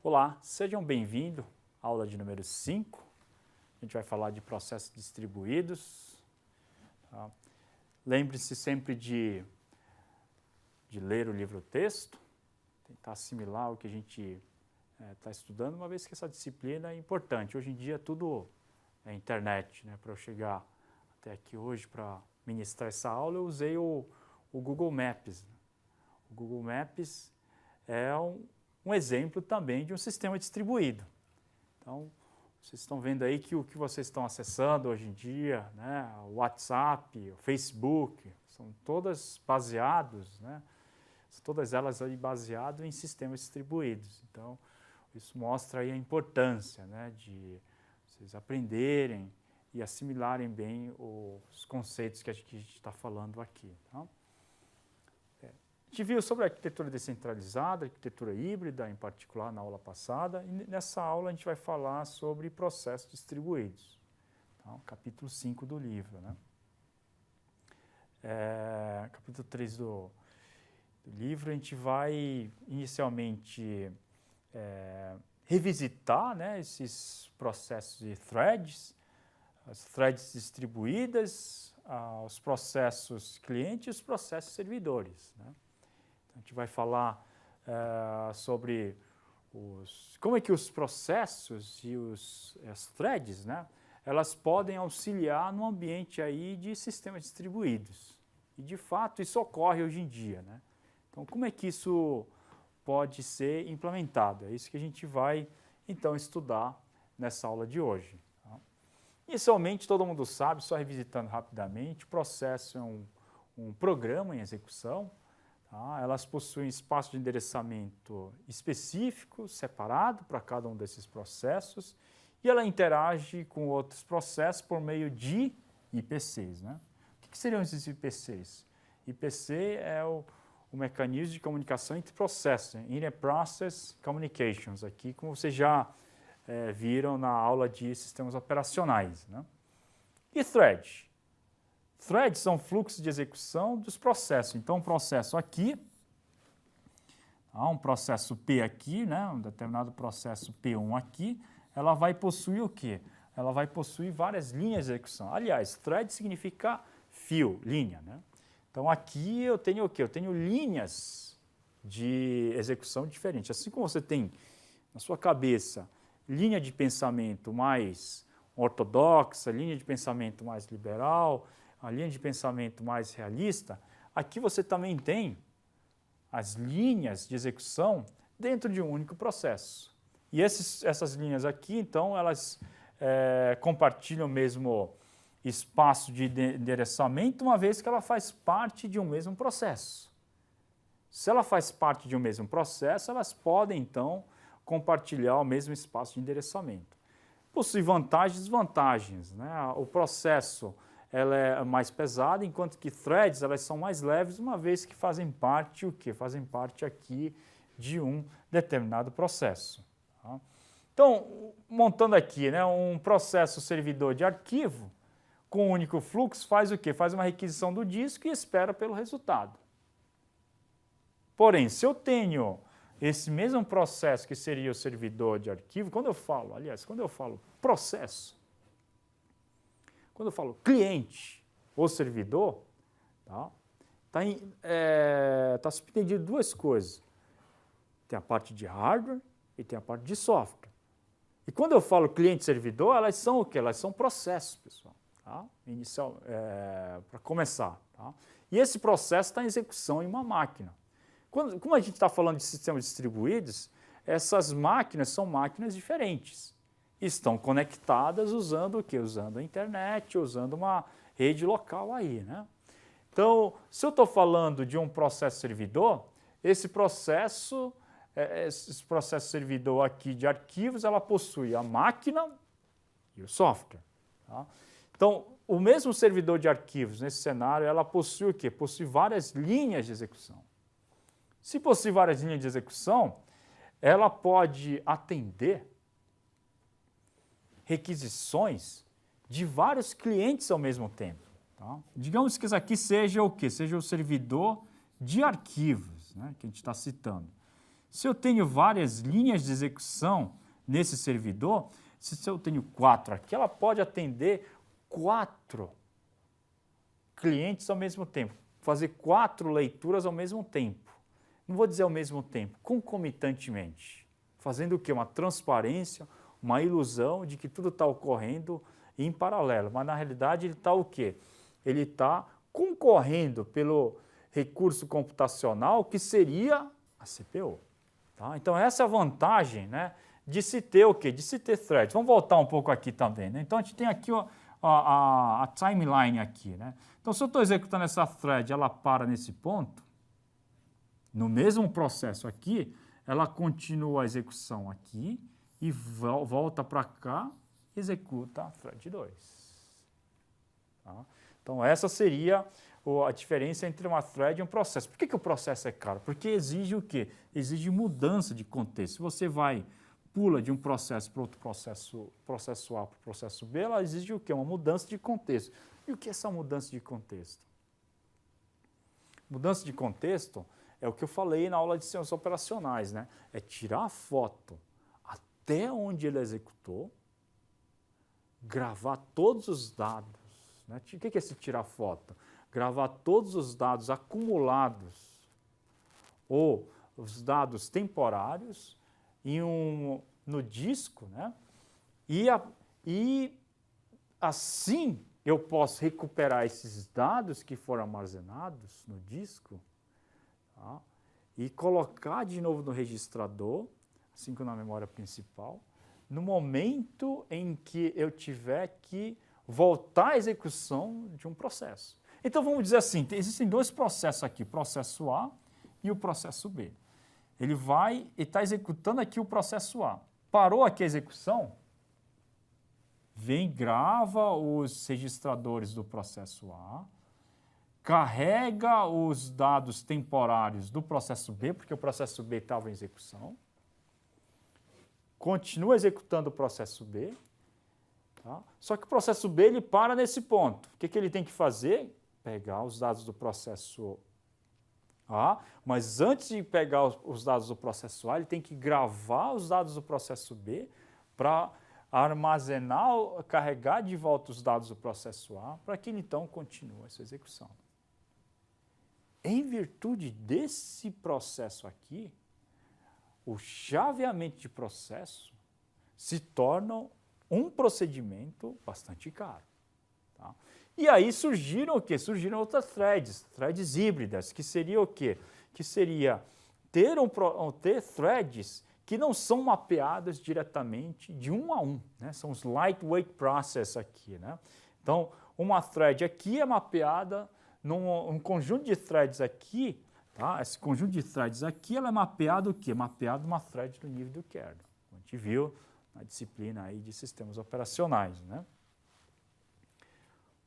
Olá, sejam bem-vindos à aula de número 5. A gente vai falar de processos distribuídos. Tá? Lembre-se sempre de ler o livro-texto, tentar assimilar o que a gente está estudando, uma vez que essa disciplina é importante. Hoje em dia tudo é internet, né? Para eu chegar até aqui hoje para ministrar essa aula, eu usei o Google Maps. O Google Maps é um exemplo também de um sistema distribuído. Então, vocês estão vendo aí que o que vocês estão acessando hoje em dia, né, o WhatsApp, o Facebook, são todas baseados, né, todas elas aí baseadas em sistemas distribuídos. Então, isso mostra aí a importância, né, de vocês aprenderem e assimilarem bem os conceitos que a gente está falando aqui. Tá? A gente viu sobre a arquitetura descentralizada, arquitetura híbrida, em particular, na aula passada, e nessa aula a gente vai falar sobre processos distribuídos, tá? Capítulo 5 do livro, né? Capítulo 3 do livro, a gente vai inicialmente revisitar, né, esses processos de threads, as threads distribuídas, os processos cliente e os processos servidores, né? A gente vai falar sobre como é que os processos e as threads, né, elas podem auxiliar no ambiente aí de sistemas distribuídos. E, de fato, isso ocorre hoje em dia, né? Então, como é que isso pode ser implementado? É isso que a gente vai, então, estudar nessa aula de hoje. Tá? Inicialmente, todo mundo sabe, só revisitando rapidamente, o processo é um programa em execução. Elas possuem espaço de endereçamento específico, separado para cada um desses processos, e ela interage com outros processos por meio de IPCs, né? O que seriam esses IPCs? IPC é o mecanismo de comunicação entre processos, Inter-Process Communications, aqui como vocês já viram na aula de sistemas operacionais, né? E thread? Threads são fluxos de execução dos processos. Então, um processo aqui, um processo P aqui, né, um determinado processo P1 aqui, ela vai possuir o quê? Ela vai possuir várias linhas de execução. Aliás, thread significa fio, linha, né? Então, aqui eu tenho o quê? Eu tenho linhas de execução diferentes. Assim como você tem na sua cabeça linha de pensamento mais ortodoxa, linha de pensamento mais liberal, a linha de pensamento mais realista, aqui você também tem as linhas de execução dentro de um único processo. E essas linhas aqui, então, elas compartilham o mesmo espaço de endereçamento, uma vez que ela faz parte de um mesmo processo. Se ela faz parte de um mesmo processo, elas podem, então, compartilhar o mesmo espaço de endereçamento. Possui vantagens e desvantagens, né? O processo ela é mais pesada, enquanto que threads elas são mais leves, uma vez que fazem parte o quê? Fazem parte aqui de um determinado processo. Tá? Então, montando aqui, né, um processo servidor de arquivo com um único fluxo faz o quê? Faz uma requisição do disco e espera pelo resultado. Porém, se eu tenho esse mesmo processo que seria o servidor de arquivo, quando eu falo processo, quando eu falo cliente ou servidor, tá subentendido duas coisas. Tem a parte de hardware e tem a parte de software. E quando eu falo cliente e servidor, elas são o quê? Elas são processos, pessoal. Tá? Para começar. Tá? E esse processo está em execução em uma máquina. Como a gente está falando de sistemas distribuídos, essas máquinas são máquinas diferentes. Estão conectadas usando o quê? Usando a internet, usando uma rede local aí, né? Então, se eu estou falando de um processo servidor, esse processo servidor aqui de arquivos, ela possui a máquina e o software. Tá? Então, o mesmo servidor de arquivos, nesse cenário, ela possui o quê? Possui várias linhas de execução. Se possui várias linhas de execução, ela pode atender requisições de vários clientes ao mesmo tempo. Tá? Digamos que isso aqui seja o quê? Seja o servidor de arquivos, né, que a gente está citando. Se eu tenho várias linhas de execução nesse servidor, se eu tenho 4 aqui, ela pode atender 4 clientes ao mesmo tempo, fazer 4 leituras ao mesmo tempo. Não vou dizer ao mesmo tempo, concomitantemente. Fazendo o quê? Uma transparência, uma ilusão de que tudo está ocorrendo em paralelo. Mas, na realidade, ele está o quê? Ele está concorrendo pelo recurso computacional que seria a CPU. Tá? Então, essa é a vantagem, né, de se ter o quê? De se ter threads. Vamos voltar um pouco aqui também. Né? Então, a gente tem aqui a timeline aqui. Né? Então, se eu estou executando essa thread, ela para nesse ponto, no mesmo processo aqui, ela continua a execução aqui e volta para cá, executa a thread 2. Tá? Então, essa seria a diferença entre uma thread e um processo. Por que o processo é caro? Porque exige o quê? Exige mudança de contexto. Se você pula de um processo para outro processo A para o processo B, ela exige o quê? Uma mudança de contexto. E o que é essa mudança de contexto? Mudança de contexto é o que eu falei na aula de sistemas operacionais, né? É tirar a foto até onde ele executou, gravar todos os dados. Né? O que é esse tirar foto? Gravar todos os dados acumulados ou os dados temporários no disco, né? E assim eu posso recuperar esses dados que foram armazenados no disco, tá? E colocar de novo no registrador, assim como na memória principal, no momento em que eu tiver que voltar à execução de um processo. Então, vamos dizer assim, existem 2 processos aqui, o processo A e o processo B. Ele está executando aqui o processo A. Parou aqui a execução, grava os registradores do processo A, carrega os dados temporários do processo B, porque o processo B estava em execução, continua executando o processo B, tá? Só que o processo B ele para nesse ponto. O que ele tem que fazer? Pegar os dados do processo A, mas antes de pegar os dados do processo A, ele tem que gravar os dados do processo B para armazenar, carregar de volta os dados do processo A, para que ele então continue a sua execução. Em virtude desse processo aqui, o chaveamento de processo se torna um procedimento bastante caro. Tá? E aí surgiram o quê? Surgiram outras threads híbridas, que seria o quê? Que seria ter threads que não são mapeadas diretamente de um a um, né? São os lightweight process aqui, né? Então, uma thread aqui é mapeada num conjunto de threads aqui, tá? Esse conjunto de threads aqui, ela é mapeada o quê? Mapeada uma thread do nível do kernel. A gente viu na disciplina aí de sistemas operacionais, né?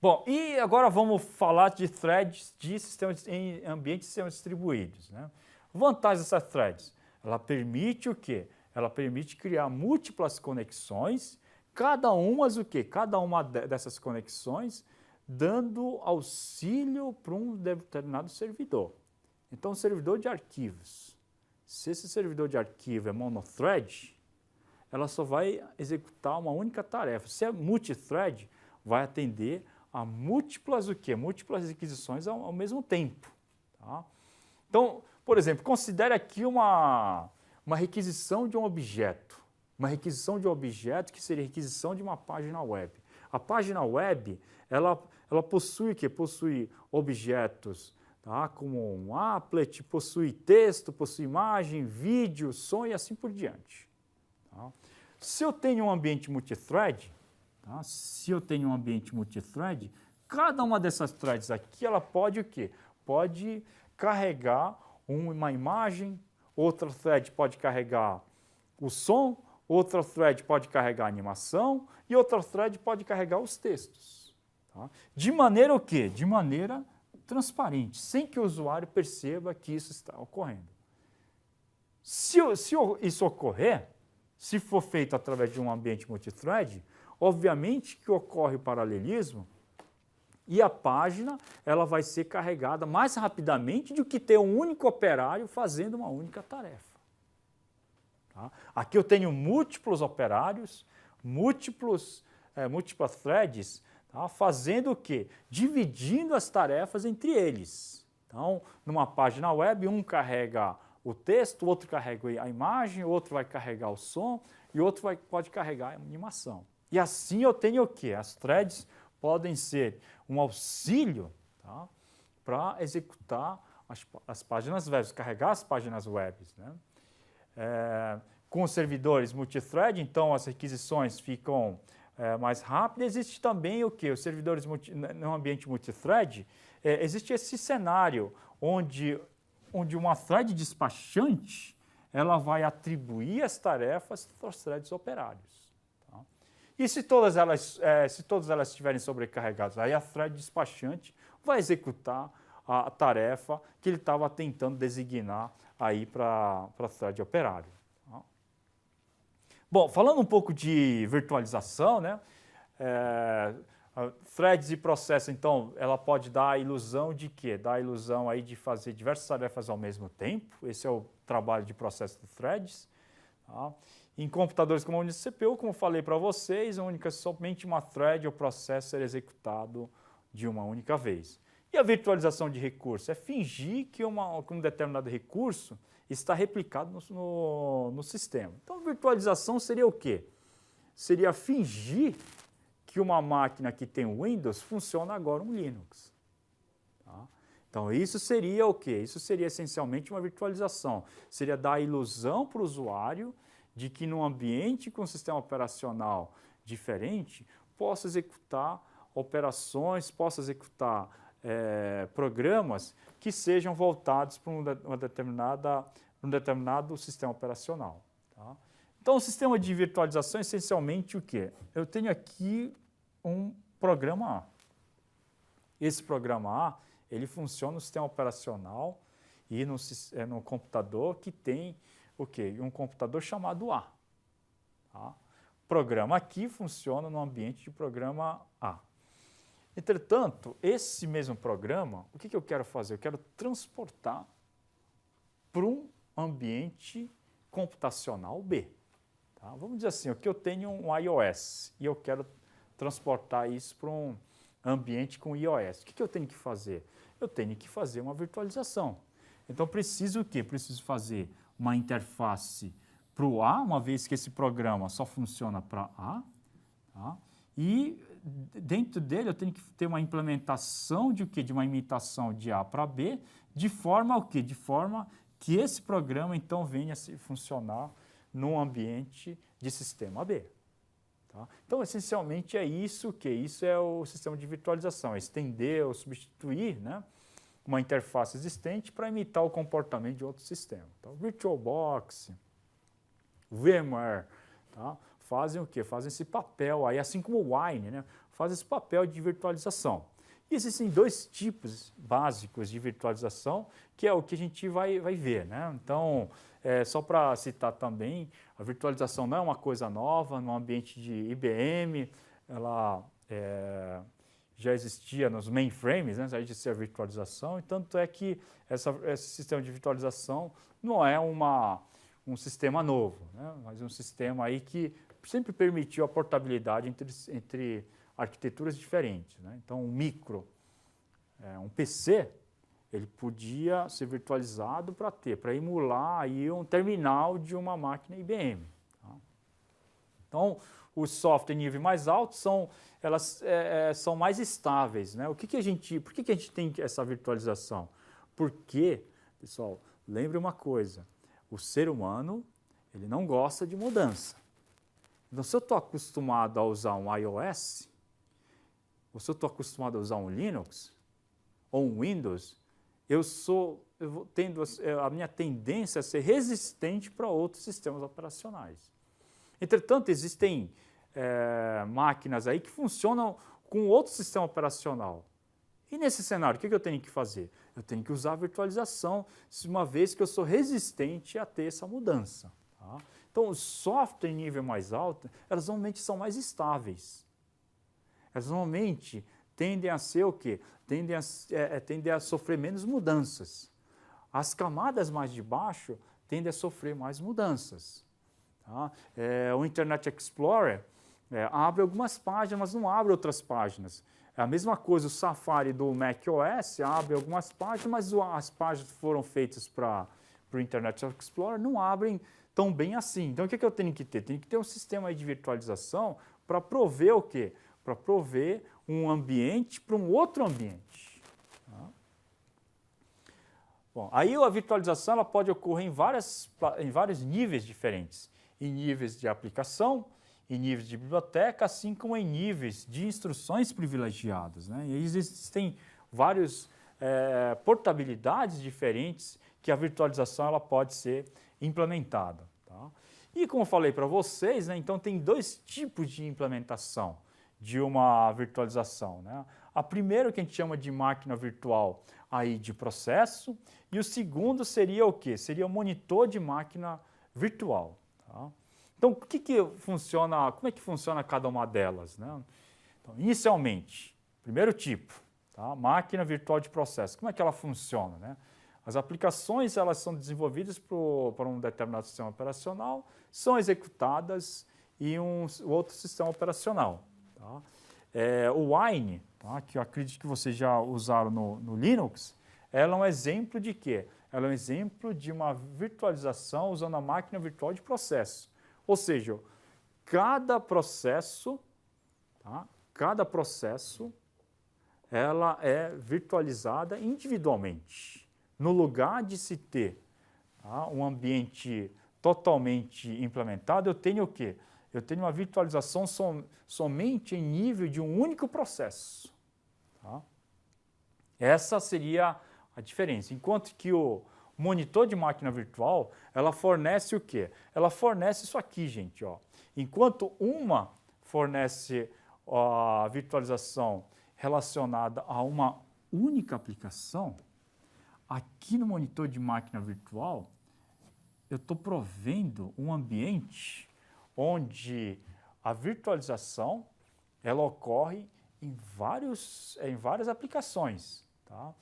Bom, e agora vamos falar de threads de sistemas em ambientes de sistemas distribuídos, né? Vantagem dessas threads, ela permite o quê? Ela permite criar múltiplas conexões, cada uma dessas conexões dando auxílio para um determinado servidor. Então, o servidor de arquivos, se esse servidor de arquivo é monothread, ela só vai executar uma única tarefa. Se é multithread, vai atender a múltiplas múltiplas requisições ao mesmo tempo. Tá? Então, por exemplo, considere aqui uma requisição de um objeto. Uma requisição de um objeto que seria requisição de uma página web. A página web, ela possui o quê? Possui objetos, tá? Como um applet, possui texto, possui imagem, vídeo, som e assim por diante. Tá? Se eu tenho um ambiente multithread, tá? Cada uma dessas threads aqui, ela pode o quê? Pode carregar uma imagem, outra thread pode carregar o som, outra thread pode carregar a animação e outra thread pode carregar os textos. Tá? De maneira o quê? De maneira transparente, sem que o usuário perceba que isso está ocorrendo. Se isso ocorrer, se for feito através de um ambiente multithread, obviamente que ocorre o paralelismo e a página ela vai ser carregada mais rapidamente do que ter um único operário fazendo uma única tarefa. Tá? Aqui eu tenho múltiplos operários, múltiplas threads, tá? Fazendo o quê? Dividindo as tarefas entre eles. Então, numa página web, um carrega o texto, o outro carrega a imagem, o outro vai carregar o som e o outro pode carregar a animação. E assim eu tenho o quê? As threads podem ser um auxílio, tá? Para executar as páginas web, carregar as páginas web, né? Com os servidores multithread, então as requisições ficam mais rápidas. Existe também o quê? Os servidores no ambiente multithread, existe esse cenário onde uma thread despachante ela vai atribuir as tarefas aos threads operários. Tá? E se todas elas estiverem sobrecarregadas, aí a thread despachante vai executar a tarefa que ele estava tentando designar aí para a thread operário. Tá? Bom, falando um pouco de virtualização, né? Threads e processo, então, ela pode dar a ilusão de quê? Dá a ilusão aí de fazer diversas tarefas ao mesmo tempo. Esse é o trabalho de processo de threads. Tá? Em computadores com uma única CPU, como falei para vocês, somente uma thread ou processo ser executado de uma única vez. E a virtualização de recurso? É fingir que um determinado recurso está replicado no sistema. Então, virtualização seria o quê? Seria fingir que uma máquina que tem Windows funciona agora um Linux. Tá? Então, isso seria o quê? Isso seria essencialmente uma virtualização. Seria dar a ilusão para o usuário de que num ambiente com um sistema operacional diferente, possa executar operações, possa executar programas que sejam voltados para um determinado sistema operacional. Tá? Então, o sistema de virtualização é essencialmente o quê? Eu tenho aqui um programa A. Esse programa A, ele funciona no sistema operacional e no computador que tem o quê? Um computador chamado A. Tá? O programa aqui funciona no ambiente de programa A. Entretanto, esse mesmo programa, o que eu quero fazer? Eu quero transportar para um ambiente computacional B. Tá? Vamos dizer assim, aqui eu tenho um iOS e eu quero transportar isso para um ambiente com iOS. O que eu tenho que fazer? Eu tenho que fazer uma virtualização. Então, preciso o quê? Preciso fazer uma interface para o A, uma vez que esse programa só funciona para A. Tá? E dentro dele eu tenho que ter uma implementação de o quê? De uma imitação de A para B, de forma o quê? De forma que esse programa, então, venha a funcionar num ambiente de sistema B. Tá? Então, essencialmente, é isso que isso é o sistema de virtualização, é estender ou substituir, né, uma interface existente para imitar o comportamento de outro sistema. Então, VirtualBox, VMware, tá, fazem o quê? Fazem esse papel aí, assim como o Wine, né, fazem esse papel de virtualização. E existem dois tipos básicos de virtualização, que é o que a gente vai ver, né? Então, só para citar também, a virtualização não é uma coisa nova, no ambiente de IBM, ela já existia nos mainframes, né? Já existia a virtualização, e tanto é que esse sistema de virtualização não é um sistema novo, né? Mas um sistema aí que sempre permitiu a portabilidade entre arquiteturas diferentes, né? Então, um PC, ele podia ser virtualizado para emular aí um terminal de uma máquina IBM. Tá? Então, os softwares em nível mais alto são mais estáveis, né? Por que a gente tem essa virtualização? Porque, pessoal, lembre uma coisa, o ser humano, ele não gosta de mudança. Então, se eu estou acostumado a usar um iOS, ou se eu estou acostumado a usar um Linux, ou um Windows, a minha tendência a ser resistente para outros sistemas operacionais. Entretanto, existem máquinas aí que funcionam com outro sistema operacional. E nesse cenário, o que eu tenho que fazer? Eu tenho que usar a virtualização, uma vez que eu sou resistente a ter essa mudança. Tá? Então, o software em nível mais alto, elas normalmente são mais estáveis. Elas normalmente tendem a ser o quê? Tendem a sofrer menos mudanças. As camadas mais de baixo tendem a sofrer mais mudanças. Tá? O Internet Explorer abre algumas páginas, mas não abre outras páginas. É a mesma coisa, o Safari do macOS abre algumas páginas, mas as páginas que foram feitas para o Internet Explorer não abrem tão bem assim. Então, o que eu tenho que ter? Tenho que ter um sistema aí de virtualização para prover o quê? Para prover um ambiente para um outro ambiente. Tá? Bom, aí a virtualização ela pode ocorrer em vários níveis diferentes. Em níveis de aplicação, em níveis de biblioteca, assim como em níveis de instruções privilegiadas. Né? E aí existem várias portabilidades diferentes que a virtualização ela pode ser implementada. Tá? E como eu falei para vocês, né, então tem dois tipos de implementação de uma virtualização. Né? A primeira que a gente chama de máquina virtual aí de processo e o segundo seria o quê? Seria o monitor de máquina virtual. Tá? Então, como é que funciona cada uma delas? Né? Então, inicialmente, primeiro tipo, tá? Máquina virtual de processo. Como é que ela funciona? Né? As aplicações elas são desenvolvidas para um determinado sistema operacional, são executadas em um outro sistema operacional. Tá? O Wine, tá? Que eu acredito que vocês já usaram no Linux, ela é um exemplo de quê? Ela é um exemplo de uma virtualização usando a máquina virtual de processo. Ou seja, cada processo, tá? Cada processo ela é virtualizada individualmente. No lugar de se ter, tá, um ambiente totalmente implementado, eu tenho o quê? Eu tenho uma virtualização somente em nível de um único processo. Tá? Essa seria a diferença. Enquanto que o monitor de máquina virtual, ela fornece o quê? Ela fornece isso aqui, gente. Ó. Enquanto uma fornece a virtualização relacionada a uma única aplicação, aqui no monitor de máquina virtual, eu estou provendo um ambiente onde a virtualização ela ocorre em várias aplicações. Tá?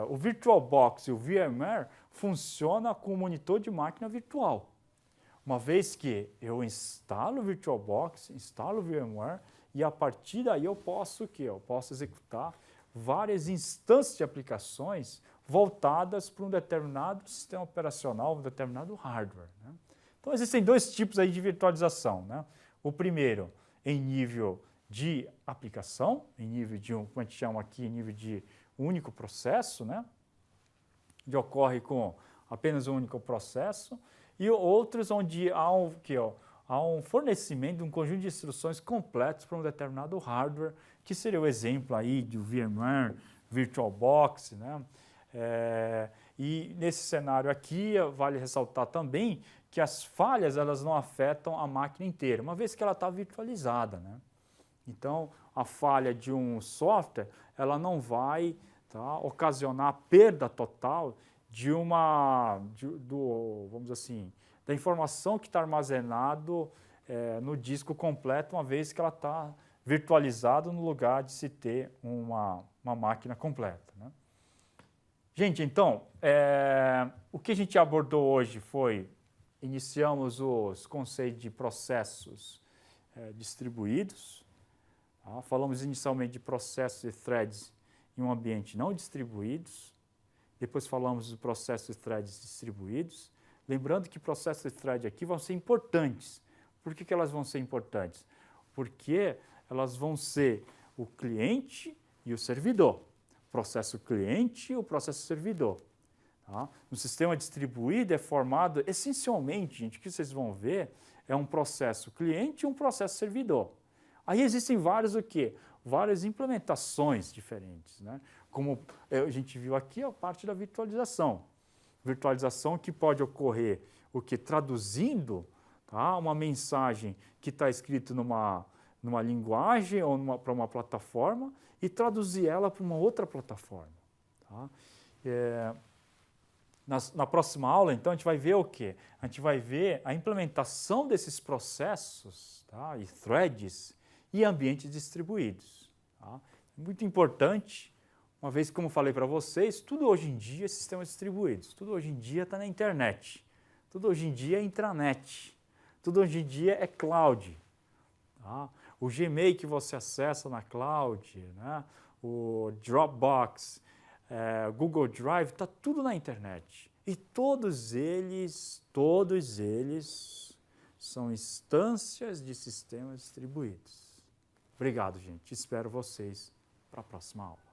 O VirtualBox e o VMware funcionam com o monitor de máquina virtual. Uma vez que eu instalo o VirtualBox, instalo o VMware e a partir daí eu posso executar várias instâncias de aplicações voltadas para um determinado sistema operacional, um determinado hardware. Né? Então, existem dois tipos aí de virtualização. Né? O primeiro, em nível de aplicação, em nível de como a gente chama aqui, em nível de único processo, né? Que ocorre com apenas um único processo, e outros onde há um fornecimento de um conjunto de instruções completos para um determinado hardware, que seria o exemplo aí do VMware, VirtualBox, né? E nesse cenário aqui, vale ressaltar também que as falhas elas não afetam a máquina inteira, uma vez que ela está virtualizada. Né? Então, a falha de um software ela não vai ocasionar a perda total vamos dizer assim, da informação que está armazenado no disco completo, uma vez que ela está virtualizada no lugar de se ter uma máquina completa. Né? Gente, então, o que a gente abordou hoje foi, iniciamos os conceitos de processos distribuídos, tá? Falamos inicialmente de processos e threads em um ambiente não distribuídos, depois falamos de processos e threads distribuídos, lembrando que processos e threads aqui vão ser importantes. Por que elas vão ser importantes? Porque elas vão ser o cliente e o servidor. Processo cliente e o processo servidor. Tá? No sistema distribuído é formado essencialmente, gente, o que vocês vão ver é um processo cliente e um processo servidor. Aí existem várias implementações diferentes, né? Como a gente viu aqui, a parte da virtualização. Virtualização que pode ocorrer traduzindo, tá, uma mensagem que está escrita numa linguagem ou para uma plataforma e traduzir ela para uma outra plataforma. Tá? Na próxima aula, então, a gente vai ver o quê? A gente vai ver a implementação desses processos, tá, e threads e ambientes distribuídos. Tá? Muito importante, uma vez que, como falei para vocês, tudo hoje em dia é sistemas distribuídos, tudo hoje em dia está na internet, tudo hoje em dia é intranet. Tudo hoje em dia é cloud. Tá? O Gmail que você acessa na cloud, né? O Dropbox, Google Drive, está tudo na internet. E todos eles são instâncias de sistemas distribuídos. Obrigado, gente. Espero vocês para a próxima aula.